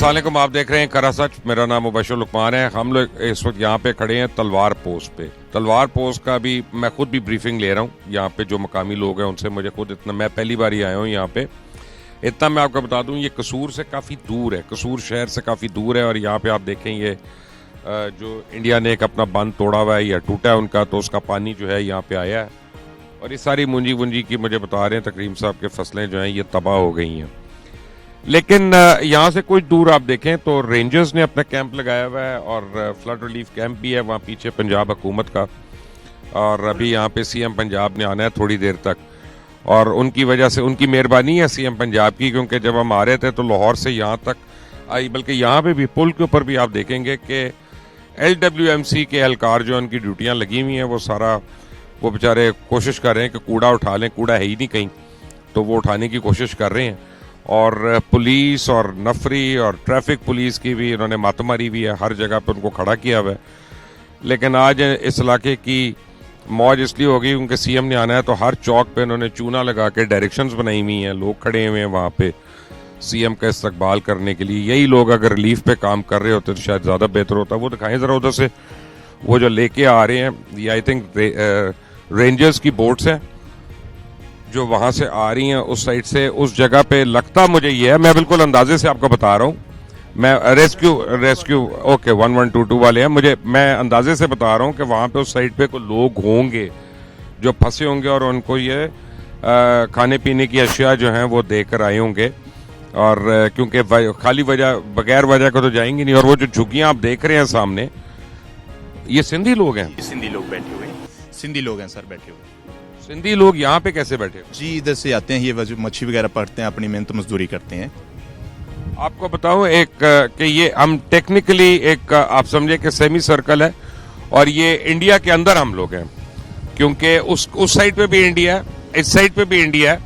अस्सलाम वालेकुम, आप देख रहे हैं करा सच। मेरा नाम मुबशर लुकमान है। हम लोग इस वक्त यहाँ पे खड़े हैं तलवार पोस्ट पे। तलवार पोस्ट का भी मैं खुद भी ब्रीफिंग ले रहा हूँ। यहाँ पे जो मकामी लोग हैं उनसे मुझे खुद इतना, मैं पहली बार ही आया हूँ यहाँ पे। इतना मैं आपको बता दूँ, ये कसूर से काफ़ी दूर है, कसूर शहर से काफ़ी दूर है। और यहाँ पे आप देखें ये जो इंडिया ने एक अपना बंद तोड़ा हुआ है या टूटा है उनका, तो उसका पानी जो है यहाँ पे आया है। और ये सारी मुंजी वुंजी की मुझे बता रहे हैं तकरीम साहब के फसलें जो हैं ये तबाह हो गई हैं। लेकिन यहाँ से कुछ दूर आप देखें तो रेंजर्स ने अपना कैंप लगाया हुआ है और फ्लड रिलीफ कैंप भी है वहाँ पीछे पंजाब हुकूमत का। और अभी यहाँ पे सीएम पंजाब ने आना है थोड़ी देर तक, और उनकी वजह से, उनकी मेहरबानी है सीएम पंजाब की, क्योंकि जब हम आ रहे थे तो लाहौर से यहाँ तक आई, बल्कि यहाँ पे भी पुल के ऊपर भी आप देखेंगे कि LWMC के एहलकार जो उनकी ड्यूटियाँ लगी हुई हैं वो सारा, वो बेचारे कोशिश कर रहे हैं कि कूड़ा उठा लें। कूड़ा है ही नहीं कहीं, तो वो उठाने की कोशिश कर रहे हैं। और पुलिस और नफरी और ट्रैफिक पुलिस की भी उन्होंने मत मारी हुई है, हर जगह पे उनको खड़ा किया हुआ है। लेकिन आज इस इलाके की मौज इसलिए होगी क्योंकि सीएम ने आना है, तो हर चौक पे उन्होंने चूना लगा के डायरेक्शंस बनाई हुई हैं, लोग खड़े हुए हैं वहाँ पे सीएम का इस्तकबाल करने के लिए। यही लोग अगर रिलीफ पे काम कर रहे होते तो शायद ज़्यादा बेहतर होता। वो दिखाएं ज़रा उधर से, वो जो लेके आ रहे हैं, ये आई थिंक रेंजर्स की बोट्स हैं जो वहां से आ रही हैं उस साइड से। उस जगह पे लगता मुझे ये है, मैं बिल्कुल अंदाजे से आपको बता रहा हूँ, मैं रेस्क्यू ओके 1122 वाले हैं, मैं अंदाजे से बता रहा हूँ कि वहां पे उस साइड पे कोई लोग होंगे जो फंसे होंगे और उनको ये खाने पीने की अशिया जो हैं वो देकर आए होंगे। और क्योंकि खाली वजह, बगैर वजह को तो जाएंगे नहीं। और वो जो झुग्गियां आप देख रहे हैं सामने, ये सिंधी लोग हैं। सिंधी लोग बैठे हुए हैं, सिंधी लोग हैं सर बैठे हुए। सिंधी लोग यहाँ पे कैसे बैठे? जी इधर से आते हैं, ये मच्छी वगैरह पकड़ते हैं, अपनी मेहनत मजदूरी करते हैं। आपको बताऊं एक कि ये हम टेक्निकली एक आप समझे कि सेमी सर्कल है, और ये इंडिया के अंदर हम लोग हैं, क्योंकि उस साइड पे भी इंडिया है, इस साइड पे भी इंडिया है,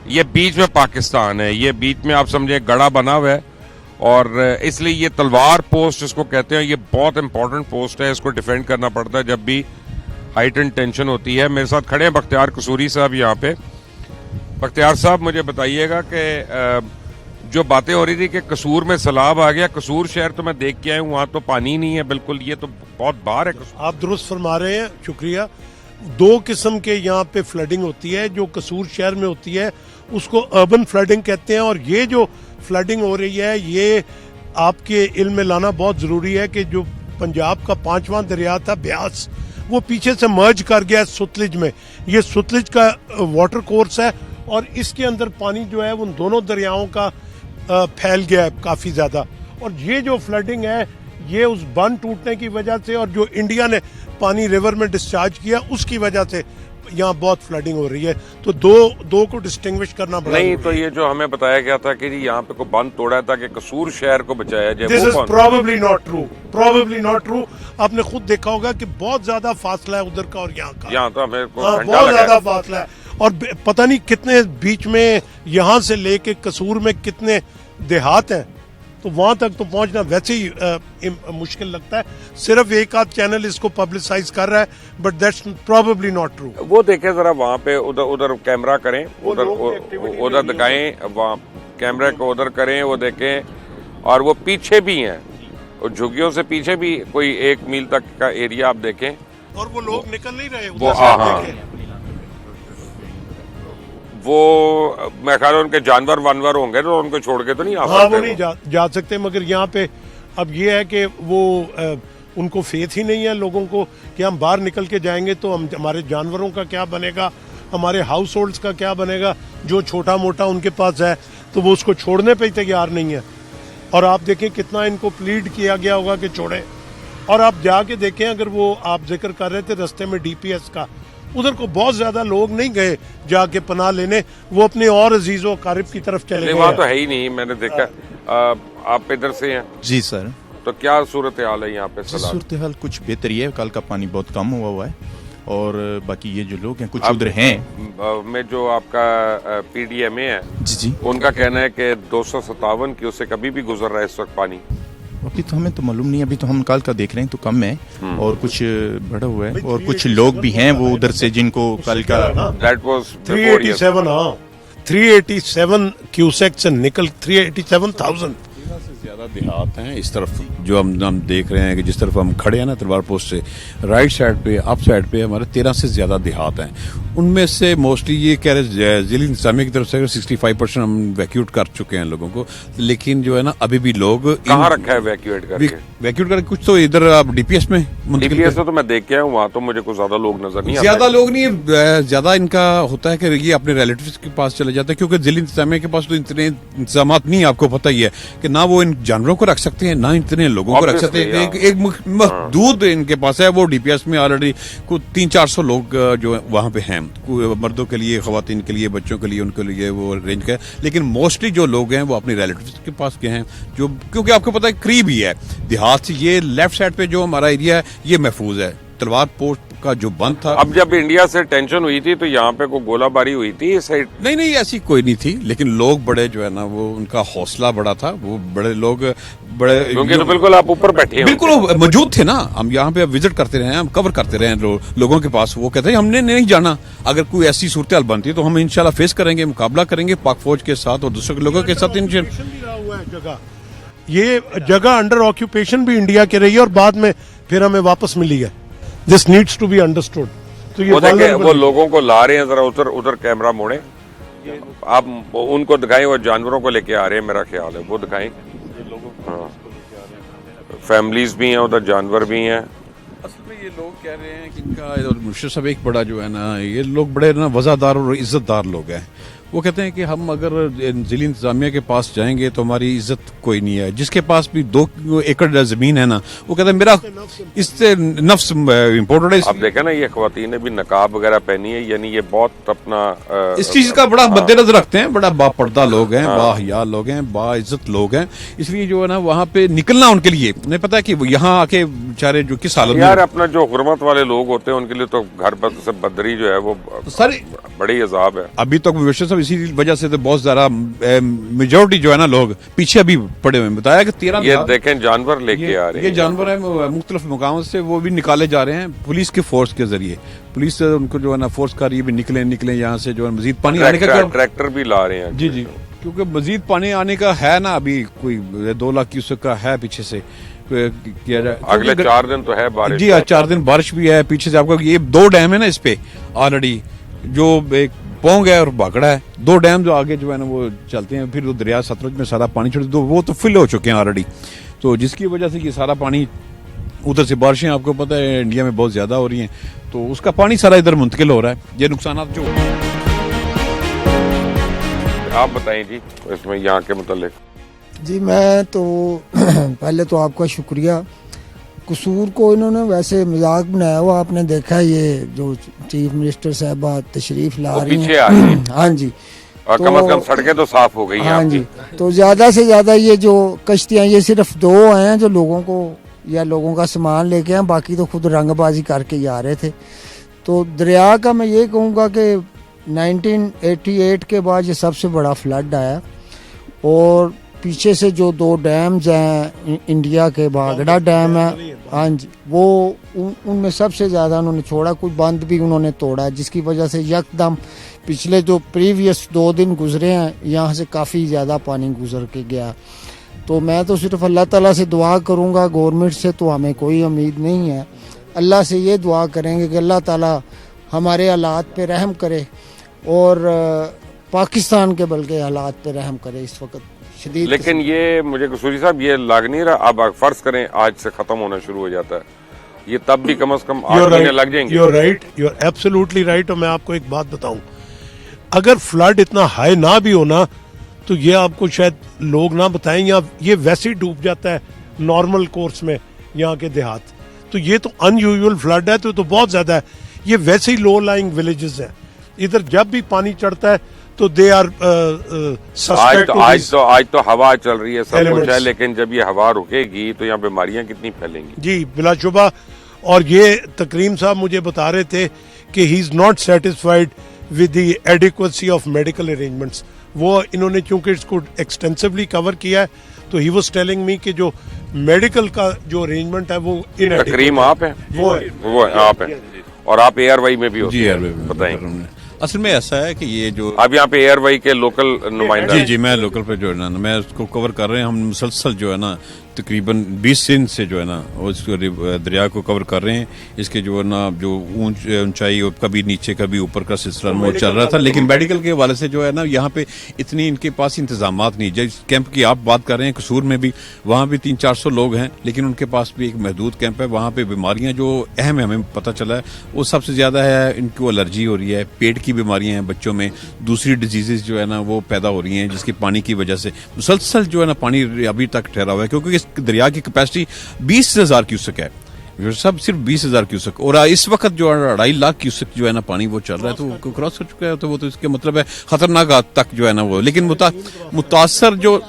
ये बीच में पाकिस्तान है, ये बीच में आप समझे गड़ा बना हुआ है। और इसलिए ये तलवार पोस्ट जिसको कहते हैं, ये बहुत इंपॉर्टेंट पोस्ट है, इसको डिफेंड करना पड़ता है जब भी हाइट एंड टेंशन होती है। मेरे साथ खड़े हैं बख्तियार कसूरी साहब यहाँ पे। बख्तियार साहब मुझे बताइएगा कि जो बातें हो रही थी कि कसूर में सैलाब आ गया, कसूर शहर तो मैं देख के आया हूँ, वहाँ तो पानी नहीं है बिल्कुल, ये तो बहुत बाहर है। आप दुरुस्त फरमा रहे हैं, शुक्रिया। दो किस्म के यहाँ पे फ्लडिंग होती है, जो कसूर शहर में होती है उसको अर्बन फ्लडिंग कहते हैं, और ये जो फ्लडिंग हो रही है ये आपके इल्म में लाना बहुत जरूरी है कि जो पंजाब का 5वां दरिया था ब्यास, वो पीछे से मर्ज कर गया सतलुज में। ये सतलुज का वाटर कोर्स है और इसके अंदर पानी जो है उन दोनों दरियाओं का फैल गया है काफी ज्यादा। और ये जो फ्लडिंग है ये उस बंद टूटने की वजह से, और जो इंडिया ने पानी रिवर में डिस्चार्ज किया उसकी वजह से यहाँ बहुत फ्लडिंग हो रही है। तो दो को डिस्टिंग्विश करना पड़ा। नहीं तो ये जो हमें बताया गया था कि यहाँ पे कोई बंद तोड़ा था कि कसूर शहर को बचाया जाए, this is probably not true, probably not true. आपने खुद देखा होगा कि बहुत ज्यादा फासला है उधर का और यहाँ का। यहाँ तो हमें बहुत ज्यादा फासला है, और पता नहीं कितने बीच में यहाँ से लेके कसूर में कितने देहात हैं, तो वहां तक तो पहुंचना वैसे ही मुश्किल लगता है। सिर्फ एक आध चैनल इसको पब्लिसाइज कर रहा है, but that's probably not true. वो देखें जरा वहाँ पे, उधर कैमरा करें, उधर दिखाएं, वहाँ कैमरे को उधर करें, वो देखें। और वो पीछे भी हैं, और झुग्गियों से पीछे भी कोई 1 मील तक का एरिया आप देखें, और वो लोग निकल नहीं रहे वो वो मैं ख्याल उनके जानवर वानवर होंगे तो उनको छोड़ के तो नहीं आ सकते। हाँ, वो नहीं जा सकते। मगर यहाँ पे अब ये है कि वो उनको फेथ ही नहीं है लोगों को कि हम बाहर निकल के जाएंगे तो हमारे जानवरों का क्या बनेगा, हमारे हाउस होल्ड्स का क्या बनेगा। जो छोटा मोटा उनके पास है तो वो उसको छोड़ने पे ही तैयार नहीं है। और आप देखें कितना इनको प्लीड किया गया होगा कि छोड़े। और आप जाके देखें, अगर वो आप जिक्र कर रहे थे रास्ते में DPS का, उधर को बहुत ज्यादा लोग नहीं गए जाके पनाह लेने, वो अपने और अजीजों कारिब की तरफ चले गए। वहाँ तो है ही नहीं, मैंने देखा। आप इधर से हैं? जी सर। तो क्या सूरत हाल है यहाँ पे? सूरत हाल कुछ बेहतर ही है, कल का पानी बहुत कम हुआ है, और बाकी ये जो लोग हैं कुछ उधर हैं। में जो आपका PDMA है जी उनका कहना है कि 257 की उससे कभी भी गुजर रहा है इस वक्त पानी। अभी तो हमें तो मालूम नहीं, अभी तो हम कल का देख रहे हैं तो कम है, और कुछ बढ़ा हुआ है, और कुछ लोग भी हैं वो उधर से जिनको कल का दैट वाज 387 387 क्यूसेक से निकल 387,000 ज़्यादा देहात हैं इस तरफ जो हम देख रहे हैं कि जिस तरफ हम खड़े हैं ना तलवार पोस्ट से राइट साइड पे अप साइड पे हमारे 13 से ज़्यादा देहात हैं। उनमें से मोस्टली ये कह रहे ज़िला इंतज़ामिया की तरफ से 65% हम वैक्यूट कर चुके हैं लोगों को, लेकिन जो है ना अभी भी लोग कहाँ रखा है वैक्यूएट करके? कुछ तो इधर आप डीपीएस में डीपीएस तो मैं देख के आया हूँ, वहाँ तो मुझे कुछ ज्यादा लोग नजर नहीं आते। ज्यादा लोग नहीं, ज्यादा इनका होता है कि ये अपने रिलेटिव्स के पास चले जाते हैं, क्योंकि जिला इंतजामिया के पास तो इतने इंतजाम नहीं, आपको पता ही है कि ना वो इन जानवरों को रख सकते हैं ना इतने लोगों को रख सकते हैं। एक महदूद इनके पास है, वो डीपीएस में ऑलरेडी कुछ 300-400 लोग जो वहाँ पे हैं, मर्दों के लिए, खवातीन के लिए, बच्चों के लिए, उनके लिए वो रेंज का है। लेकिन मोस्टली जो लोग हैं वो अपने रिलेटिव्स के पास गए हैं, जो क्योंकि आपको पता है करीब ही है देहात से। ये लेफ्ट साइड पे जो हमारा एरिया है ये महफूज है। तलवार पोस्ट का जो बंद था, अब जब इंडिया से टेंशन हुई थी तो यहाँ पे कोई गोलाबारी हुई थी इस साइड? नहीं ऐसी कोई नहीं थी, लेकिन लोग बड़े जो है ना वो उनका हौसला बड़ा था, वो बड़े लोग बड़े, क्योंकि तो बिल्कुल आप ऊपर बैठे हैं, बिल्कुल मौजूद थे ना। हम यहाँ पे विजिट करते रहे हैं, हम कवर करते रहे हैं लोगों के पास। वो कहते हैं हमने नहीं जाना, अगर कोई ऐसी सूरत हाल बनती है तो हम इंशाल्लाह फेस करेंगे, मुकाबला करेंगे पाक फौज के साथ और दूसरे लोगों के साथ। ये जगह अंडर ऑक्यूपेशन भी इंडिया के रही है और बाद में फिर हमें वापस मिली है। This needs to be understood. तो ये वो लोगों को ला रहे हैं, जरा उधर कैमरा मोड़े, आप उनको दिखाएं, वो जानवरों को लेके आ रहे हैं, मेरा ख्याल है वो दिखाएं। हाँ, फैमिलीज भी हैं उधर, जानवर भी हैं। असल में ये लोग कह रहे हैं कि इनका मुर्शिद साहब एक बड़ा जो है ना, ये लोग बड़े ना वफादार और इज्जतदार लोग हैं। वो कहते हैं कि हम अगर जिला इंतजामिया के पास जाएंगे तो हमारी इज्जत कोई नहीं है। जिसके पास भी 2 एकड़ जमीन है ना, वो कहते हैं मेरा इससे नफ्स इम्पोर्टेंट है। आप देखें ना, ये ख्वातीन ने भी नकाब वगैरह पहनी है, यानी ये बहुत अपना इस चीज का बड़ा मद्देनजर रखते हैं। बड़ा बापर्दा लोग हैं, बाहया लोग हैं, बाइज्जत लोग हैं। इसलिए जो है ना वहाँ पे निकलना उनके लिए नहीं पता है कि यहाँ आके बेचारे जो किस हालत में, यार अपना जो हुर्मत वाले लोग होते हैं उनके लिए तो घर से बदरी जो है वो सारी बड़ी अजाब है। अभी तक इसी वजह से तो बहुत ज्यादा मेजोरिटी जो है ना लोग पीछे अभी पड़े हुए हैं। बताया कि 13 ये देखें जानवर लेके आ रहे हैं, ये जानवर है मुख्तलिफ मुकामों से, वो भी निकाले जा रहे हैं पुलिस की फोर्स के जरिए। पुलिस उनको जो है ना फोर्स कर रही है निकले यहाँ से, जो है मजीद पानी आने का, ट्रैक्टर भी ला रहे हैं। जी क्योंकि मजीद पानी आने का है ना, अभी कोई 2 लाख क्यूसेक का है पीछे से किया जाए। अगले 4 दिन तो है बारिश। जी 4 दिन बारिश भी है पीछे से। आपको ये 2 डैम है ना इस पे ऑलरेडी, जो एक पोंग है और बागड़ा है, 2 डैम जो आगे जो है ना वो चलते हैं। फिर वो दरिया सतलुज में सारा पानी छोड़, वो तो फिल हो चुके हैं ऑलरेडी, तो जिसकी वजह से ये सारा पानी उधर से, बारिशें आपको पता है इंडिया में बहुत ज्यादा हो रही हैं, तो उसका पानी सारा इधर मुंतकिल हो रहा है। ये नुकसान जो आप बताएं जी इसमें यहाँ के मुतालिक। जी मैं तो पहले तो आपका शुक्रिया। कसूर को इन्होंने वैसे मजाक बनाया हुआ, आपने देखा ये जो चीफ मिनिस्टर साहबा तशरीफ ला रही हैं। हाँ जी, और तो, कम से कम सड़कें तो साफ हो गई हैं। हाँ जी, तो ज्यादा से ज्यादा ये जो कश्तियां, ये सिर्फ 2 आए हैं जो लोगों को या लोगों का सामान लेके आए, बाकी तो खुद रंगबाजी करके ही आ रहे थे। तो दरिया का मैं ये कहूँगा कि 1988 के बाद ये सबसे बड़ा फ्लड आया, और पीछे से जो 2 डैम्स हैं इंडिया के, बागड़ा डैम है, हाँ जी, वो उनमें सबसे ज़्यादा उन्होंने छोड़ा, कुछ बंद भी उन्होंने तोड़ा, जिसकी वजह से यकदम पिछले जो प्रीवियस 2 दिन गुजरे हैं यहाँ से काफ़ी ज़्यादा पानी गुजर के गया। तो मैं तो सिर्फ अल्लाह ताला से दुआ करूँगा, गवर्नमेंट से तो हमें कोई उम्मीद नहीं है। अल्लाह से ये दुआ करेंगे कि अल्लाह ताला हमारे हालात पे रहम करे और पाकिस्तान के बल्कि हालात पे रहम करे इस वक्त। लेकिन ये मुझे कसूरी साहब ये लग नहीं रहा, अब फर्ज करें आज से खत्म होना शुरू हो जाता है, ये तब भी कम से कम 8 महीने लग जाएंगे। You're right, you're absolutely right। और मैं आपको एक बात बताऊं, अगर फ्लड इतना हाई ना भी होना तो ये आपको शायद लोग ना बताएं, या ये वैसे ही डूब जाता है नॉर्मल कोर्स में यहाँ के देहात। तो ये तो अनयूजुअल फ्लड है, तो बहुत ज्यादा है। ये वैसे ही लो लाइंग विलेजेस हैं, इधर जब भी पानी चढ़ता है तो दे आर आज तो हवा चल रही है, सब कुछ है, लेकिन जब ये हवा रुकेगी तो यहाँ बीमारियां कितनी फैलेंगी। जी बिलाशुबा। और ये तकरीम साहब मुझे बता रहे थे कि he is not satisfied with the adequacy of medical arrangements. वो इन्होंने चूंकि इसको एक्सटेंसिवली कवर किया है, तो ही वाज टेलिंग मी कि जो मेडिकल का जो अरेंजमेंट है वो तकरीम आप है, वो आप है, और आप ARY में भी होते हैं, बताएं। असल में ऐसा है कि ये जो अब यहाँ पे एयरवाई के लोकल नुमाइंदा जी मैं लोकल पे जो है ना मैं उसको कवर कर रहे हैं, हम मुसलसल जो है ना तकरीबन 20 दिन से जो है ना उस दरिया को कवर कर रहे हैं। इसके जो है ना जो ऊंचाई और कभी नीचे कभी ऊपर का सिलसिला वो चल रहा था, लेकिन मेडिकल के हवाले से जो है ना यहाँ पे इतनी इनके पास इंतजामात नहीं। जिस कैंप की आप बात कर रहे हैं कसूर में भी, वहाँ भी 300-400 लोग हैं, लेकिन उनके पास भी एक महदूद कैंप है। वहाँ पे बीमारियां जो अहम है हमें पता चला है वो सबसे ज्यादा है इनको एलर्जी हो रही है, पेट की बीमारियां हैं बच्चों में, दूसरी डिजीजेज जो है ना वो पैदा हो रही हैं जिसकी पानी की वजह से मुसलसल जो है ना पानी अभी तक ठहरा हुआ है, क्योंकि इस दरिया की कैपेसिटी 20,000 क्यूसेक है, सब सिर्फ 20,000 क्यूसेक, और इस वक्त जो 2.5 लाख क्यूसेक जो है ना पानी वो चल रहा है, तो वो क्रॉस कर चुका है, तो वो तो इसके मतलब है खतरनाक हद तक जो है ना वो। लेकिन मुतासर जो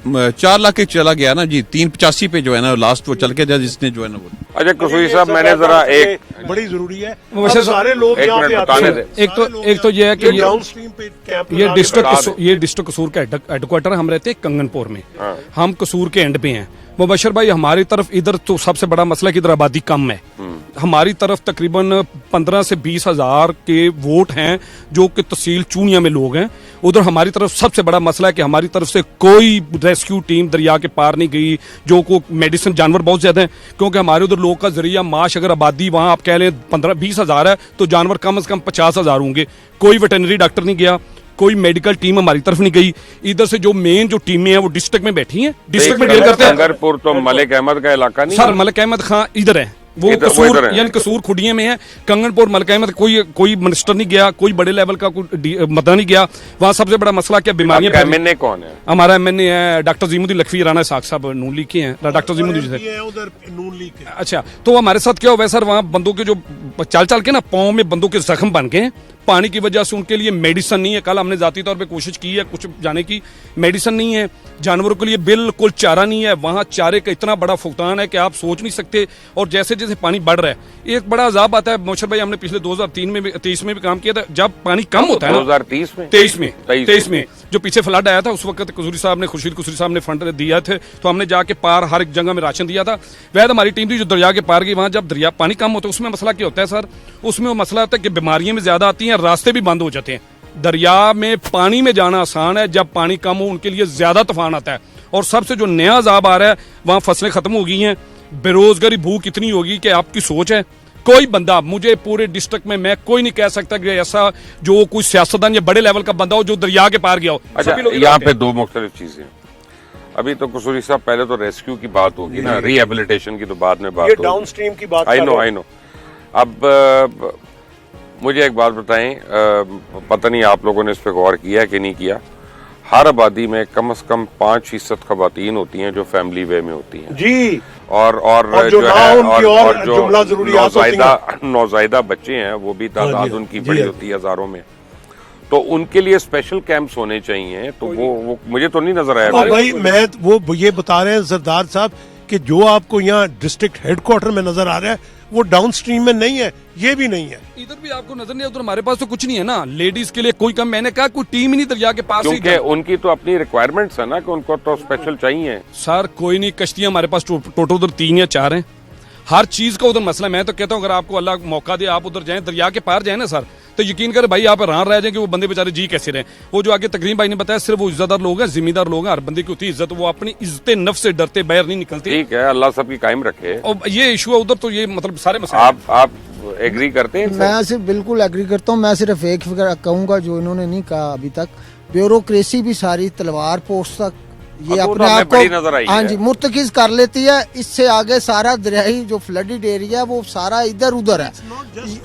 4 लाख के चला गया ना जी, 385 पे जो है ना लास्ट वो चल के जाए जिसने जो है ना वो। अच्छा कसूरी साहब, मैंने जरा एक बड़ी जरूरी है, वैसे सारे लोग एक यहाँ मिनट पे आते बताने हैं। दे। एक तो ये है कि डाउनस्ट्रीम पे कैंप ये बता डिस्ट्रिक्ट कसूर का हेडक्वार्टर, हम रहते हैं कंगनपुर में, हाँ। हम कसूर के एंड पे हैं। मुबशर भाई हमारी तरफ इधर तो सबसे बड़ा मसला है कि इधर आबादी कम है। हमारी तरफ तकरीबन 15 से 20 हजार के वोट हैं जो कि तहसील चूनिया में लोग हैं। उधर हमारी तरफ सबसे बड़ा मसला है कि हमारी तरफ से कोई रेस्क्यू टीम दरिया के पार नहीं गई, जो को मेडिसिन जानवर बहुत ज्यादा हैं, क्योंकि हमारे उधर लोग का जरिया माश अगर आबादी वहां आप कह लें 15-20 हजार है तो जानवर कम से कम 50 हजार होंगे। कोई वेटरनरी डॉक्टर नहीं गया, कोई मेडिकल टीम हमारी तरफ नहीं गई। इधर से जो मेन जो टीमें हैं वो डिस्ट्रिक्ट में बैठी हैं, डिस्ट्रिक्ट में डील करते हैं। कंगरपुर तो मलिक अहमद का इलाका नहीं सर, मलिक अहमद खां इधर है, वो कसूर यानी कसूर खुडिये में है। कंगनपुर मलिक अहमद कोई मिनिस्टर नहीं गया, कोई बड़े लेवल का कोई मदा नहीं गया। वहाँ सबसे बड़ा मसला क्या बीमारियां। एमएनए कौन है? हमारा एमएनए है डॉक्टर जीमुद्दीन लखवी राना साहब, साहब नून लीग के हैं, डॉक्टर जीमुद्दीन से। उधर नून लीग के। अच्छा, तो हमारे साथ क्या हुआ है सर, वहाँ बंदों के जो चल के ना पाँव में बंदों के जख्म बन गए, पानी की वजह से उनके लिए मेडिसिन नहीं है। कल हमने जाती तौर पे कोशिश की है कुछ जाने की, मेडिसिन नहीं है, जानवरों के लिए बिल्कुल चारा नहीं है। वहाँ चारे का इतना बड़ा फुकतान है कि आप सोच नहीं सकते। और जैसे जैसे पानी बढ़ रहा है एक बड़ा अजाब आता है। मोशर भाई हमने पिछले 2023 में भी काम किया था, जब पानी कम होता है 2023 में 23 में जो पीछे फ्लड आया था, उस वक्त कसूरी साहब ने, खुर्शीद कसूरी साहब ने फंड दिया थे, तो हमने जाके पार हर एक जगह में राशन दिया था। वैद हमारी टीम थी जो दरिया के पार गई। वहाँ जब दरिया पानी कम होता है उसमें मसला क्या होता है सर, उसमें वो मसला होता है कि बीमारियां भी ज्यादा आती हैं, रास्ते भी बंद हो जाते हैं। दरिया में पानी में जाना आसान है, जब पानी कम हो उनके लिए ज्यादा तूफान आता है। और सबसे जो नया अजाब आ रहा है, वहाँ फसलें खत्म हो गई हैं, बेरोजगारी भूख इतनी होगी कि आपकी सोच है। कोई बंदा, मुझे पूरे डिस्ट्रिक्ट में मैं कोई नहीं कह सकता कि ऐसा जो कोई सियासतदान या बड़े लेवल का बंदा हो जो दरिया के पार गया हो। अच्छा, यहाँ पे दो मुख्तलिफ चीजें। अभी तो कसूरी साहब पहले तो रेस्क्यू की बात होगी ना, रिहेबिलिटेशन की तो बाद में बात होगी। डाउनस्ट्रीम की बात। I know. अब मुझे एक बात बताएं, पता नहीं आप लोगों ने इस पे गौर किया कि नहीं किया, हर आबादी में कम से कम 5% खवातीन होती हैं जो फैमिली वे में होती हैं जी, और जो है और जो नौजायदा बच्चे हैं वो भी तादाद उनकी बड़ी होती है हजारों में, तो उनके लिए स्पेशल कैंप्स होने चाहिए। तो वो मुझे तो नहीं नजर आया। भाई मैं वो ये बता रहे हैं सरदार साहब कि जो आपको यहाँ डिस्ट्रिक्ट हेडक्वार्टर में नजर आ रहा है वो डाउनस्ट्रीम में नहीं है, ये भी नहीं है। इधर भी आपको नजर नहीं है, उधर हमारे पास तो कुछ नहीं है ना, लेडीज के लिए कोई कम, मैंने कहा कोई टीम ही नहीं दरिया के पास, क्योंकि उनकी तो अपनी रिक्वायरमेंट्स है ना कि उनको तो स्पेशल चाहिए। सर कोई नहीं, कश्तियां हमारे पास टोटल उधर 3 या 4 हैं, हर चीज का उधर मसला। मैं तो कहता हूँ अगर आपको अल्लाह मौका दे आप उधर जाएं, दरिया के पार जाए ना सर, तो यकीन करें भाई आप हैरान रह जाएंगे वो बंदे बेचारे जी कैसे रहे। वो जो आगे तकरीम भाई ने बताया, सिर्फ वो इज्जतदार लोग हैं, जिम्मेदार लोग हैं, हर बंदे की होती है इज्जत, वो अपनी इज्जत नफ्स से डरते बाहर नहीं निकलते। ठीक है, अल्लाह सबकी कायम रखे। और ये इशू है उधर, तो ये मतलब सारे मसले। आप एग्री करते हैं? मैं सिर्फ बिल्कुल एग्री करता हूँ। मैं सिर्फ एक फिक्र कहूँगा जो इन्होंने नहीं कहा अभी तक, ब्यूरोक्रेसी भी सारी तलवार पोस्ट तक ये अपने आप को हाँ जी मुर्तकिज कर लेती है। इससे आगे सारा दरियाई जो फ्लडेड एरिया वो सारा इधर उधर है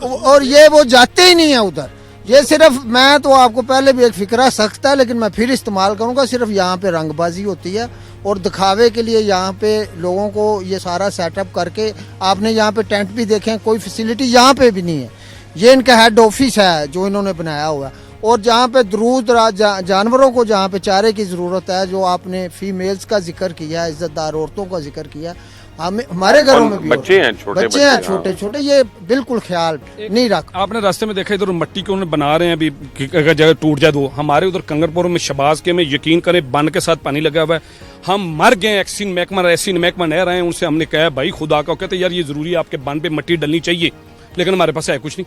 और ये वो जाते ही नहीं है उधर। ये सिर्फ, मैं तो आपको पहले भी एक फिक्रा सख्त है लेकिन मैं फिर इस्तेमाल करूंगा, सिर्फ यहाँ पे रंगबाजी होती है और दिखावे के लिए यहाँ पे लोगों को ये सारा सेटअप करके, आपने यहाँ पे टेंट भी देखे हैं, कोई फैसिलिटी यहाँ पे भी नहीं है। ये इनका हेड ऑफिस है जो इन्होंने बनाया हुआ है। और जहाँ पे दूर दराज जानवरों को जहाँ पे चारे की जरूरत है, जो आपने फीमेल्स का जिक्र किया, इज्जतदार औरतों का जिक्र किया, हमारे घरों में भी बच्चे हैं छोटे छोटे, ये बिल्कुल ख्याल नहीं रख। आपने रास्ते में देखा इधर मिट्टी के उन्हें बना रहे हैं अभी, अगर जगह टूट जाए तो। हमारे उधर कंगरपुर में शबाज के में यकीन करें बन के साथ पानी लगा हुआ है, हम मर गए। एक्सिन महकमा नहर आए, उनसे हमने कहा भाई खुदा का, कहते यार ये जरूरी है आपके बन पे मिट्टी डलनी चाहिए, लेकिन हमारे पास है कुछ नहीं।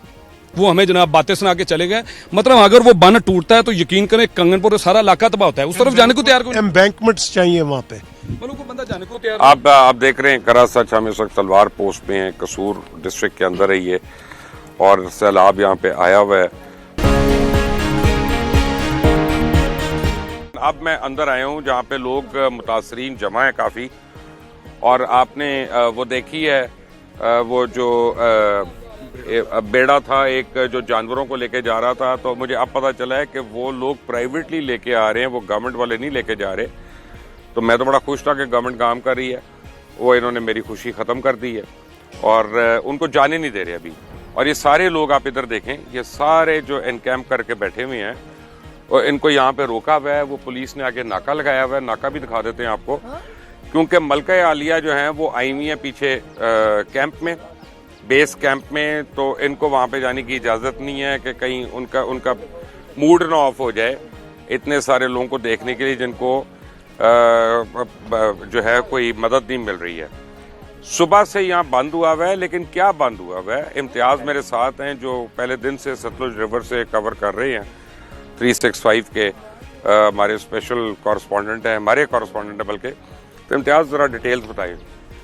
वो हमें जनाब बातें सुना के चले गए। मतलब अगर वो बन टूटता है तो यकीन करें कंगनपुर सारा इलाका तबाह होता है, उस तरफ जाने को तैयार कोई एम्बैंकमेंट्स चाहिए वहाँ पे, मतलब कोई बंदा जाने को तैयार आप देख रहे हैं करा सच, हम इस वक्त तलवार पोस्ट में हैं, कसूर डिस्ट्रिक्ट के अंदर है ये, और सैलाब यहाँ पे आया हुआ है। अब मैं अंदर आया हूँ जहाँ पे लोग मुतासरीन जमा है काफ़ी, और आपने वो देखी है वो जो बेड़ा था एक जो जानवरों को लेके जा रहा था, तो मुझे अब पता चला है कि वो लोग प्राइवेटली लेके आ रहे हैं, वो गवर्नमेंट वाले नहीं लेके जा रहे। तो मैं तो बड़ा खुश था कि गवर्नमेंट काम कर रही है, वो इन्होंने मेरी खुशी ख़त्म कर दी है और उनको जाने नहीं दे रहे अभी। और ये सारे लोग आप इधर देखें, ये सारे जो एनकैम्प करके बैठे हुए हैं, और इनको यहाँ पे रोका हुआ है, वो पुलिस ने आके नाका लगाया हुआ है। नाका भी दिखा देते हैं आपको, क्योंकि मलका आलिया जो है वो आई हुई है पीछे कैंप में, बेस कैंप में, तो इनको वहाँ पे जाने की इजाज़त नहीं है कि कहीं उनका मूड ना ऑफ हो जाए इतने सारे लोगों को देखने के लिए जिनको जो है कोई मदद नहीं मिल रही है। सुबह से यहाँ बंद हुआ हुआ है, लेकिन क्या बंद हुआ हुआ है? इम्तियाज़ मेरे साथ हैं जो पहले दिन से सतलुज रिवर से कवर कर रहे हैं, 365 के हमारे स्पेशल कॉरेस्पॉन्डेंट है, हमारे कॉरेस्पॉन्डेंट है बल्कि। तो इम्तियाज़ ज़रा डिटेल्स बताइए।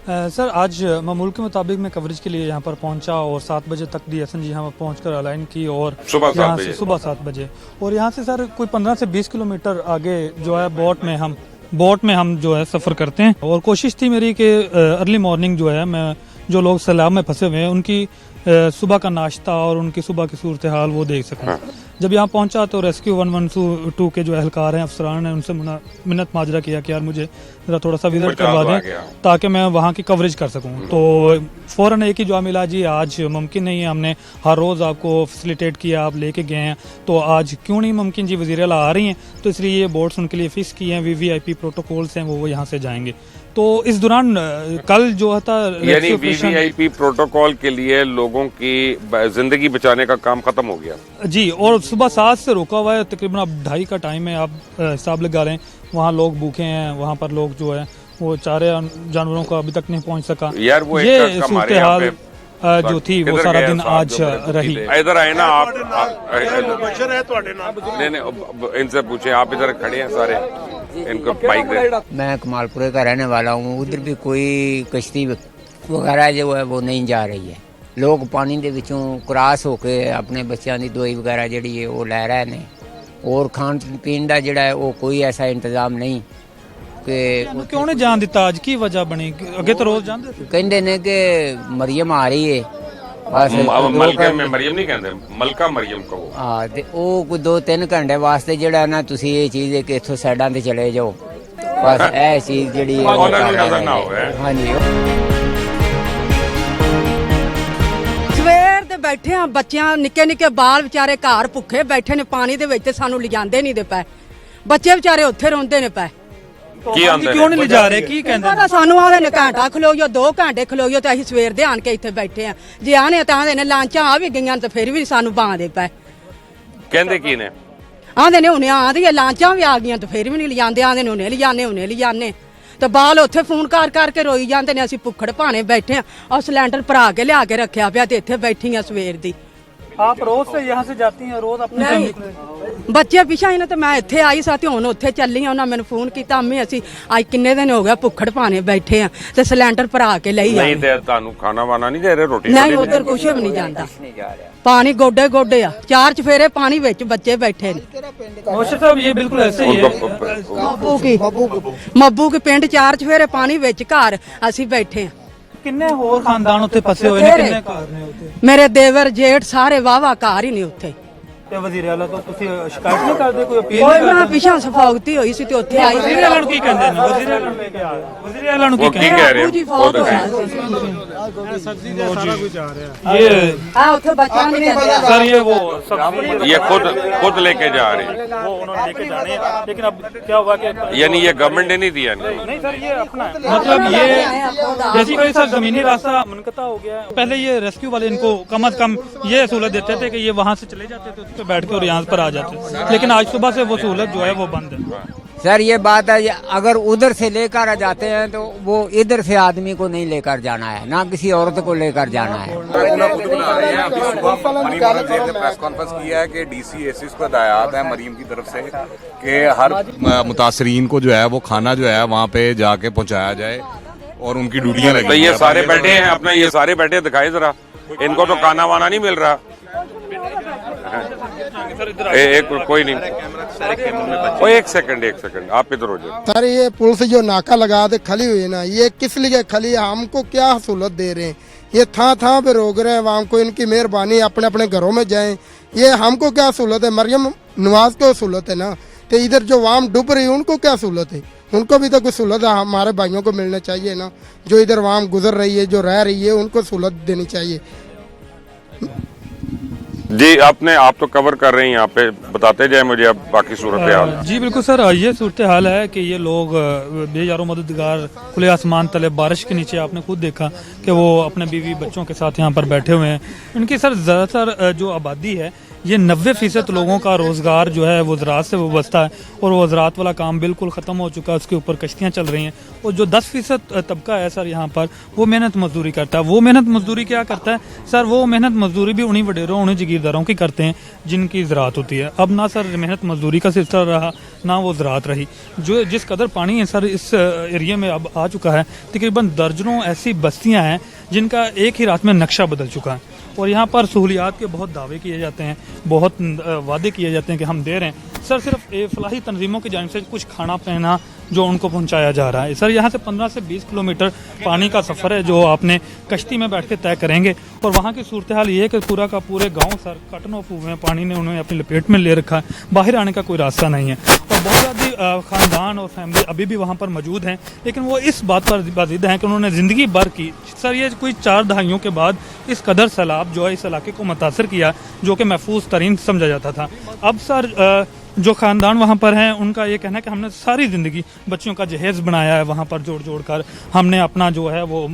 सर, आज मामूल के मुताबिक मैं कवरेज के लिए यहाँ पर पहुँचा और 7 बजे तक DSNG यहाँ पर पहुँच कर अलाइन की, और सुबह 7 बजे और यहाँ से सर कोई 15 से 20 किलोमीटर आगे जो है बोट में हम जो है सफ़र करते हैं। और कोशिश थी मेरी कि अर्ली मॉर्निंग जो है मैं जो लोग सैलाब में फंसे हुए हैं उनकी सुबह का नाश्ता और उनकी सुबह की सूरत हाल वो देख सकूं। जब यहाँ पहुंचा तो रेस्क्यू 112 के जो एहलकार हैं, अफसरान हैं, उनसे मिन्नत माजरा किया कि यार मुझे ज़रा थोड़ा सा विजिट करवा दें ताकि मैं वहाँ की कवरेज कर सकूँ। तो फ़ौरन एक ही जवाब मिला, जी आज मुमकिन नहीं है, हमने हर रोज़ आपको फैसिलिटेट किया, आप लेके गए हैं, तो आज क्यों नहीं मुमकिन जी, वज़ीर आला आ रही हैं तो इसलिए ये बोट्स उनके लिए फिक्स किए हैं, VVIP प्रोटोकॉल्स हैं वो यहाँ से जाएंगे। तो इस दौरान कल जो था यानी VVIP प्रोटोकॉल के लिए लोगों की जिंदगी बचाने का काम खत्म हो गया जी, और सुबह 7 से रुका हुआ है, तकरीबन अब 2:30 का टाइम है, आप हिसाब लगा लें। वहाँ लोग भूखे हैं, वहाँ पर लोग जो है वो चारे जानवरों को अभी तक नहीं पहुँच सका। यार वो ये सूरत हाल जो थी वो सारा दिन आज रही। इधर आए ना आप, मुबशर है ਤੁਹਾਡੇ ਨਾਲ। नहीं इनसे पूछे, आप इधर खड़े हैं सारे, इनको बाइक दे। मैं कमालपुरे का रहने वाला हूँ, उधर भी कोई कश्ती वगैरह जो है वो नहीं जा रही है। लोग पानी ਦੇ ਵਿੱਚੋਂ क्रॉस होके अपने बच्चों की दवाई वगैरह ਜਿਹੜੀ है वो लै रहे हैं, और खान पीन का ਜਿਹੜਾ है वो कोई ऐसा इंतजाम नहीं कि क्यों नहीं जान दिता, आज की वजह बनी? अगे तो रोज जाते थे। कहते ने कि मरियम आ रही है, बस मलका में मरियम नहीं कहते, मलका मरियम कहो। हाँ, ते ਉਹ ਕੋਈ 2-3 ਘੰਟੇ ਵਾਸਤੇ ਜਿਹੜਾ ਨਾ ਤੁਸੀਂ ਇਹ ਚੀਜ਼ ਹੈ ਕਿ ਇੱਥੋਂ ਸਾਈਡਾਂ ਤੇ ਚਲੇ ਜਾਓ, ਬਸ ਇਹ ਚੀਜ਼ ਜਿਹੜੀ ਹੈ ਉਹ ਨਜ਼ਰ ਨਾ ਹੋਵੇ। ਹਾਂਜੀ, ਸਵੇਰ ਦੇ ਬੈਠੇ ਆ, ਬੱਚਿਆਂ ਨਿੱਕੇ ਨਿੱਕੇ ਬਾਲ ਵਿਚਾਰੇ ਘਰ ਭੁੱਖੇ ਬੈਠੇ ਨੇ ਪਾਣੀ ਦੇ ਵਿੱਚ, ਤੇ ਸਾਨੂੰ ਲਿਜਾਂਦੇ ਨਹੀਂ ਦੇ ਪਏ, ਬੱਚੇ ਵਿਚਾਰੇ ਉੱਥੇ ਰੋਂਦੇ ਨੇ ਪਏ। क्यों नहीं ले जा रहे? की कहते ਸਾਨੂੰ ਆਦੇ ਨੇ ਘੰਟਾ ਖਲੋ ਜਾਓ, 2 ਘੰਟੇ ਖਲੋ ਜਾਓ, ਤੇ ਅਸੀਂ ਸਵੇਰ ਦੇ ਆਣ ਕੇ ਇੱਥੇ ਬੈਠੇ ਆ। ਜੇ ਆਨੇ ਤਾਂ ਆਦੇ ਨੇ ਲਾਂਚਾਂ ਆ ਵੀ ਗਈਆਂ ਤੇ ਫਿਰ ਵੀ ਸਾਨੂੰ ਬਾਂਦੇ ਪਏ। ਕਹਿੰਦੇ ਕੀ ਨੇ? ਆਦੇ ਨੇ ਹੁਣੇ ਆਦੀਆਂ ਲਾਂਚਾਂ ਵੀ ਆ ਗਈਆਂ ਤੇ ਫਿਰ ਵੀ ਨਹੀਂ ਲਿਜਾਂਦੇ, ਆਦੇ ਨੇ ਹੁਣੇ ਲਿਜਾਨੇ ਤੇ ਬਾਲ ਉੱਥੇ ਫੋਨ ਕਰਕੇ ਰੋਈ ਜਾਂਦੇ ਨੇ। ਅਸੀਂ ਭੁੱਖੜ ਭਾਣੇ ਬੈਠੇ ਆ, ਔਰ सिलेंडर ਭਰਾ ਕੇ ਲਿਆ ਕੇ ਰੱਖਿਆ ਪਿਆ ਤੇ ਇੱਥੇ ਬੈਠੀ ਆ ਸਵੇਰ ਦੀ। आप रोज से यहाँ से जाती हैं? रोज अपने ਬੱਚੇ ਪਿਛਾ ਇਹਨਾਂ ਤੇ ਮੈਂ ਇੱਥੇ ਆਈ ਸਾਂ ਤੇ ਹੁਣ ਉੱਥੇ ਚੱਲੀ ਆ। ਉਹਨਾਂ ਮੈਨੂੰ ਫੋਨ ਕੀਤਾ, ਅੰਮੀ ਅਸੀਂ ਅੱਜ ਕਿੰਨੇ ਦਿਨ ਹੋ ਗਏ ਭੁੱਖੜ ਭਾਣੇ ਬੈਠੇ ਆ ਤੇ ਸਿਲੰਡਰ ਭਰਾ ਕੇ ਲਈ ਆ। ਨਹੀਂ ਤੇ ਤੁਹਾਨੂੰ ਖਾਣਾ ਵਾਣਾ ਨਹੀਂ ਦੇ ਰਹੇ, ਰੋਟੀ ਨਹੀਂ, ਉਧਰ ਕੁਛ ਵੀ ਨਹੀਂ ਜਾਂਦਾ, ਪਾਣੀ ਗੋਡੇ ਗੋਡੇ ਆ, 4 ਚਫੇਰੇ ਪਾਣੀ ਵਿੱਚ ਬੱਚੇ ਬੈਠੇ ਨੇ। मोशर साहब ये बिल्कुल ऐसे ही है। ਮੱਬੂ ਕੀ ਪਿੰਡ 4 ਚਫੇਰੇ ਪਾਣੀ ਵਿੱਚ ਘਰ ਅਸੀਂ ਬੈਠੇ ਆ। किन्ने होर खानदान उत्ते फसे हुए ने, किन्ने घर ने उत्ते? ਮੇਰੇ ਦੇਵਰ ਜੇਠ ਸਾਰੇ ਵਾਵਾ ਘਰ ਹੀ ਨੇ ਉੱਥੇ। ਤੇ ਵਜ਼ੀਰ ਆਲਾ ਤੋਂ ਤੁਸੀਂ ਸ਼ਿਕਾਇਤ ਨਹੀਂ ਕਰਦੇ, ਕੋਈ ਅਪੀਲ ਕੋਈ ਨਹੀਂ ਮੈਂ ਕਰਦੇ? ਪਿਛਾ ਸਫਾਗਤੀ ਹੋਈ ਸੀ ਤੇ ਉੱਥੇ ਆਈ ਸੀ। ਵਜ਼ੀਰ ਆਲਾ ਨੂੰ ਕੀ ਕਹਿੰਦੇ ਨੇ? ਵਜ਼ੀਰ ਆਲਾ ਨੂੰ ਲੈ ਕੇ ਆ ਰਹੇ। ਵਜ਼ੀਰ ਆਲਾ ਨੂੰ ਕੀ ਉਹ ਕੀ ਕਹਿੰਦੇ? ਕਹਿ ਰਹੇ ਜੀ ਹੋ? ਫੌਤ ਹੋਇਆ ये ਆ ਉੱਥੇ ਬੱਚਾ ਨਹੀਂ ਕਹਿੰਦੇ। सर ये वो सब्जी ये खुद लेके जा रहे हैं, वो उन्होंने लेके जाने हैं, लेकिन अब क्या हुआ कि यानी ये गवर्नमेंट ने नहीं दिया नहीं। नहीं सर ये अपना है, मतलब ये जैसे कोई सर जमीनी रास्ता मुनक़ता हो गया है। पहले ये रेस्क्यू वाले इनको कम से कम ये सहूलत देते थे कि ये वहाँ से चले जाते थे, उस पर बैठ के और यहाँ पर आ जाते, लेकिन आज सुबह से वो सहूलत जो है वो बंद है। सर ये बात है, अगर उधर से लेकर आ जाते हैं तो वो इधर से आदमी को नहीं लेकर जाना है, ना किसी औरत को लेकर जाना है। प्रेस कॉन्फ्रेंस किया है कि डीसी एसीस को हिदायत है मरीम की तरफ से कि हर मुतासरीन को जो है वो खाना जो है वहाँ पे जाके पहुँचाया जाए और उनकी ड्यूटियाँ लगी। तो ये सारे बैठे हैं अपना, ये सारे बैठे दिखाए जरा, इनको तो खाना वाना नहीं मिल रहा। एक कोई नहीं, एक सेकंड आप इधर हो जाओ। सर ये पुलिस जो नाका लगा दे खली हुई है ना, ये किस लिए खली है? हमको क्या सहूलत दे रहे हैं? ये था पे रोक रहे हैं आवाम को। इनकी मेहरबानी, अपने अपने घरों में जाएं। ये हमको क्या सहूलत है? मरियम नवाज को सहूलत है ना, तो इधर जो आवाम डूब रही है उनको क्या सहूलत है? उनको भी तो कुछ सहूलत हमारे भाइयों को मिलना चाहिए ना। जो इधर आवाम गुजर रही है, जो रह रही है, उनको सहूलत देनी चाहिए। जी आपने, आप तो कवर कर रहे हैं यहाँ पे, बताते जाए मुझे अब बाकी सूरत हाल। जी बिल्कुल सर, ये सूरत हाल है कि ये लोग बेयारो मददगार खुले आसमान तले बारिश के नीचे, आपने खुद देखा कि वो अपने बीवी बच्चों के साथ यहाँ पर बैठे हुए हैं। इनकी सर ज़्यादातर जो आबादी है, ये 90% लोगों का रोज़गार जो है वो ज़राअत से वाबस्ता है, और वो ज़राअत वाला काम बिल्कुल ख़त्म हो चुका है, उसके ऊपर कश्तियाँ चल रही हैं। और जो 10% तबका है सर यहाँ पर, वो मेहनत मजदूरी करता है। वो मेहनत मजदूरी क्या करता है सर? वो मेहनत मजदूरी भी उन्हीं वडेरों, उन्हीं जगीरदारों की करते हैं जिनकी ज़राअत होती है। अब ना सर मेहनत मजदूरी का सिलसिला रहा, ना वो ज़राअत रही। जो जिस कदर पानी है सर इस एरिया में अब आ चुका है, तकरीबन दर्जनों ऐसी बस्तियाँ हैं जिनका एक ही रात में नक्शा बदल चुका है। और यहाँ पर सहूलियात के बहुत दावे किए जाते हैं, बहुत वादे किए जाते हैं कि हम दे रहे हैं। सर सिर्फ फलाही तंजीमों की जानिब से कुछ खाना पीना जो उनको पहुंचाया जा रहा है। सर यहाँ से 15 से 20 किलोमीटर पानी का सफ़र है जो आपने कश्ती में बैठ के तय करेंगे। और वहाँ की सूरत हाल ये है कि पूरा का पूरे गांव सर कटन ऑफ हुए हैं, पानी ने उन्हें अपनी लपेट में ले रखा है, बाहर आने का कोई रास्ता नहीं है। और बहुत ज़्यादा ख़ानदान और फैमिली अभी भी वहाँ पर मौजूद हैं, लेकिन वो इस बात पर बाज़िद हैं कि उन्होंने ज़िंदगी भर की, सर ये कोई 4 दहाइयों के बाद इस कदर सैलाब जो है इस इलाके को मुतासर किया, जो कि महफूज तरीन समझा जाता था। अब सर जो ख़ानदान वहाँ पर हैं, उनका ये कहना है कि हमने सारी ज़िंदगी बच्चों का जहेज़ बनाया है, वहाँ पर जोड़ कर हमने अपना जो है वो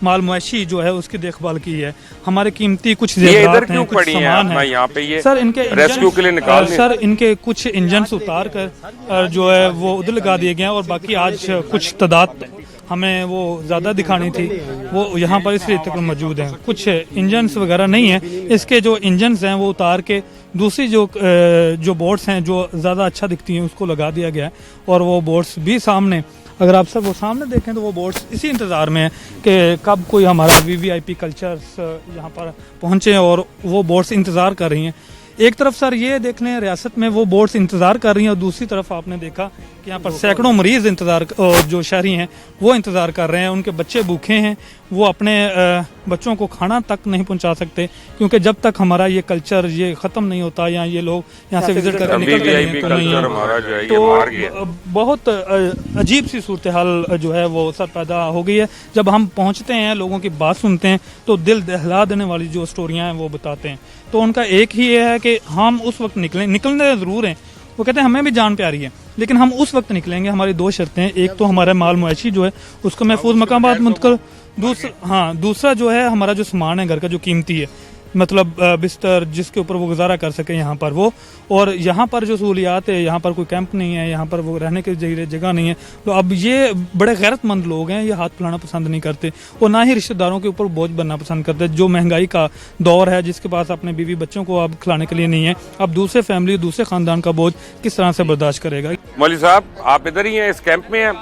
माल मवेशी जो है उसकी देखभाल की है। हमारे कीमती कुछ ज़ेवरात हैं, कुछ सामान है यहाँ पे, ये सर इनके रेस्क्यू के लिए निकाल सर इनके कुछ इंजन उतार कर जो है वो उधर लगा दिए गए हैं। और बाकी आज कुछ तादाद हमें वो ज़्यादा दिखानी थी, वो यहाँ पर इसलिए तक मौजूद हैं। कुछ इंजन्स वगैरह नहीं है, इसके जो इंजन्स हैं वो उतार के दूसरी जो बोट्स हैं जो ज़्यादा अच्छा दिखती हैं उसको लगा दिया गया है। और वो बोट्स भी सामने, अगर आप सब वो सामने देखें तो वो बोट्स इसी इंतज़ार में है कि कब कोई हमारा VVIP कल्चर्स यहाँ पर पहुँचे, और वो बोट्स इंतज़ार कर रही हैं। एक तरफ सर ये देख लें रियासत में वो बोट्स इंतज़ार कर रही हैं, और दूसरी तरफ आपने देखा कि यहाँ पर सैकड़ों मरीज़ इंतज़ार, जो शहरी हैं वो इंतज़ार कर रहे हैं। उनके बच्चे भूखे हैं, वो अपने बच्चों को खाना तक नहीं पहुँचा सकते, क्योंकि जब तक हमारा ये कल्चर ये ख़त्म नहीं होता या ये लोग यहाँ से विजिट करके निकलते हैं तो नहीं, तो बहुत अजीब सी सूरत हाल जो है वो सर पैदा हो गई है। जब हम पहुँचते हैं, लोगों की बात सुनते हैं, तो दिल दहला देने वाली जो स्टोरियाँ हैं वो बताते हैं। तो उनका एक ही ये है कि हम उस वक्त निकलने ज़रूर हैं। वो कहते हैं हमें भी जान प्यारी है, लेकिन हम उस वक्त निकलेंगे। हमारी 2 शर्तें हैं, एक तो हमारा माल मवेशी जो है उसको महफूज मकामात मुंतकिल, दूसरा जो है हमारा जो सामान है घर का जो कीमती है, मतलब बिस्तर जिसके ऊपर वो गुजारा कर सके यहाँ पर वो। और यहाँ पर जो सहूलियात है, यहाँ पर कोई कैंप नहीं है, यहाँ पर वो रहने की जगह नहीं है। तो अब ये बड़े गैरतमंद लोग हैं, ये हाथ फैलाना पसंद नहीं करते, और ना ही रिश्तेदारों के ऊपर बोझ बनना पसंद करते। जो महंगाई का दौर है, जिसके पास अपने बीवी बच्चों को अब खिलाने के लिए नहीं है, अब दूसरे फैमिली दूसरे खानदान का बोझ किस तरह से बर्दाश्त करेगा। मौलवी साहब आप इधर ही हैं, इस कैंप में हैं?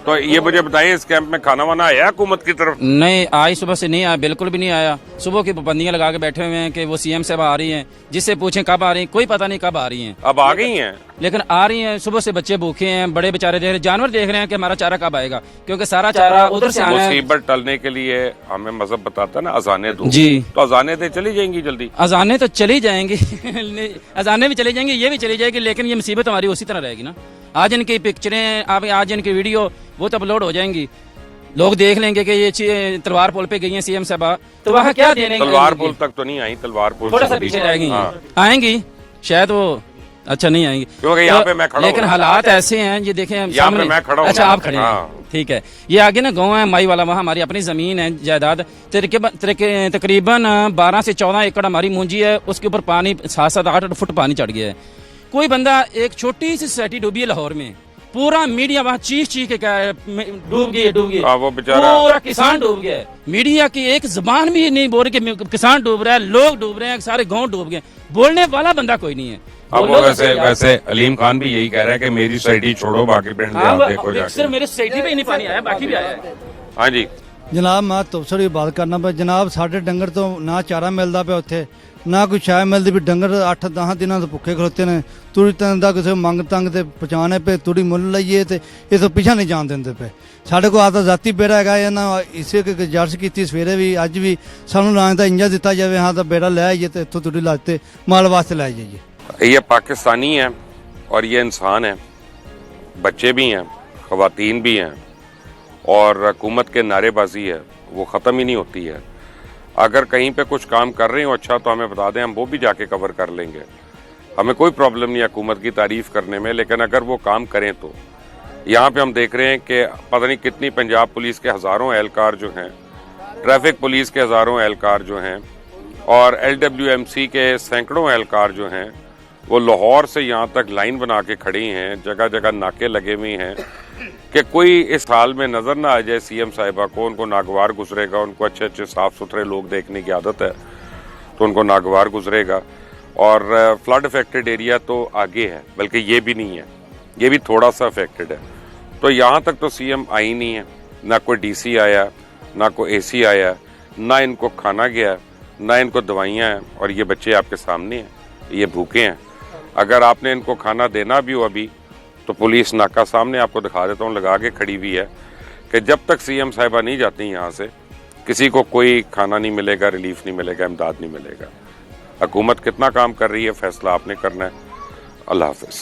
तो ये मुझे बताइए, इस कैंप में खाना वाना आया हुकूमत की तरफ? नहीं, आज सुबह से नहीं आया, बिल्कुल भी नहीं आया। सुबह की पाबंदियां लगा के बैठे हुए हैं कि वो CM साहब आ रही हैं, जिससे पूछें कब आ रही हैं, कोई पता नहीं कब आ रही हैं। अब आ गई हैं, लेकिन आ रही हैं। सुबह से बच्चे भूखे हैं, बड़े बेचारे देख रहे हैं, जानवर देख रहे हैं कि हमारा चारा कब आएगा, क्योंकि सारा चारा उधर से आना है। मुसीबत टलने के लिए हमें मजहब बताता है ना, अजाने दो जी, तो अजाने तो चली जाएंगी जल्दी। अजाने तो चली जाएंगी अजाने भी चली जाएंगी, ये भी चली जाएगी, लेकिन ये मुसीबत हमारी उसी तरह रहेगी ना। आज इनकी पिक्चरें, आज इनकी वीडियो वो तो अपलोड हो जाएंगी, लोग देख लेंगे कि ये तलवार पुल पे गई हैं CM साहब, तो वहाँ क्या देने? तलवार पुल तक तो नहीं आई, तलवार पुल थोड़ा सा पीछे रहेगी। आएंगी शायद, वो अच्छा नहीं आएंगी, क्योंकि यहाँ पे मैं खड़ा हूँ। लेकिन हालात ऐसे हैं, ये देखें सामने मैं खड़ा हूँ। अच्छा आप खड़े हैं, ठीक है। ये आगे ना गाँव है माई वाला, वहाँ हमारी अपनी जमीन है, जायदाद तकरीबन 12 से 14 एकड़ हमारी मूंजी है। उसके ऊपर पानी 7-8 फुट पानी चढ़ गया है। कोई बंदा, एक छोटी सी सोसाइटी डूबी है लाहौर में, पूरा मीडिया वहाँ चीख के क्या है, डूब गई वो बेचारा पूरा किसान डूब गया है। मीडिया की एक जबान भी नहीं बोल रही कि किसान डूब रहा है, लोग डूब रहे हैं, सारे गांव डूब गए, बोलने वाला बंदा कोई नहीं है। अब वो वैसे अलीम खान भी यही कह रहा है कि मेरी सोसाइटी छोड़ो, बाकी पिंड आप देखो जाके। सिर्फ मेरी सोसाइटी पे ही नहीं पानी आया, बाकी भी आया है। हाँ जी जनाब, मैं तुमसे भी बात करना पे जनाब, साढ़े डंगर तो ना चारा मिलता पे उत्थे, ना कोई शाय मिलती भी, डंगर 8-10 दिनों तो भुखे खड़ोते ने, तुड़ी तंग किसी मंग तंग ते पहुँचाने पे तुड़ी मुल लईए ते ये तो पिछा नहीं जान देंगे पे। साढ़े को आता जाती बेड़ा है ना, इसे गुजारिश की सवेरे भी अज भी सानू ना तो इंजा दिता जाए, हाँ तो बेड़ा लै आइए तो इतों तुड़ी लाते माल वास्ते लै जाइए। ये पाकिस्तानी है और ये इंसान है, बच्चे भी हैं, खवातीन भी हैं, और हुकूमत के नारेबाजी है वो ख़त्म ही नहीं होती है। अगर कहीं पे कुछ काम कर रहे हो अच्छा तो हमें बता दें, हम वो भी जाके कवर कर लेंगे, हमें कोई प्रॉब्लम नहीं है हुकूमत की तारीफ़ करने में। लेकिन अगर वो काम करें तो यहाँ पे हम देख रहे हैं कि पता नहीं कितनी पंजाब पुलिस के हज़ारों एहलकार जो हैं, ट्रैफिक पुलिस के हज़ारों एहलकार जो हैं, और LWMC के सैकड़ों एहलकार जो हैं, वो लाहौर से यहाँ तक लाइन बना के खड़ी हैं, जगह जगह नाके लगे हुए हैं कि कोई इस हाल में नज़र ना आ जाए CM साहिबा को, उनको नागवार गुजरेगा। उनको अच्छे अच्छे साफ़ सुथरे लोग देखने की आदत है तो उनको नागवार गुजरेगा। और फ्लड अफेक्टेड एरिया तो आगे है, बल्कि ये भी नहीं है, ये भी थोड़ा सा अफेक्टेड है। तो यहाँ तक तो CM आई नहीं है, ना कोई DC आया, ना कोई AC आया, ना इनको खाना गया, ना इनको दवाइयाँ हैं, और ये बच्चे आपके सामने हैं, ये भूखे हैं। अगर आपने इनको खाना देना भी हो अभी तो पुलिस नाका सामने आपको दिखा देता हूँ लगा के खड़ी हुई है कि जब तक CM साहिबा नहीं जाती यहाँ से किसी को कोई खाना नहीं मिलेगा, रिलीफ नहीं मिलेगा, इमदाद नहीं मिलेगा। हुकूमत कितना काम कर रही है फैसला आपने करना है। अल्लाह हाफिज़।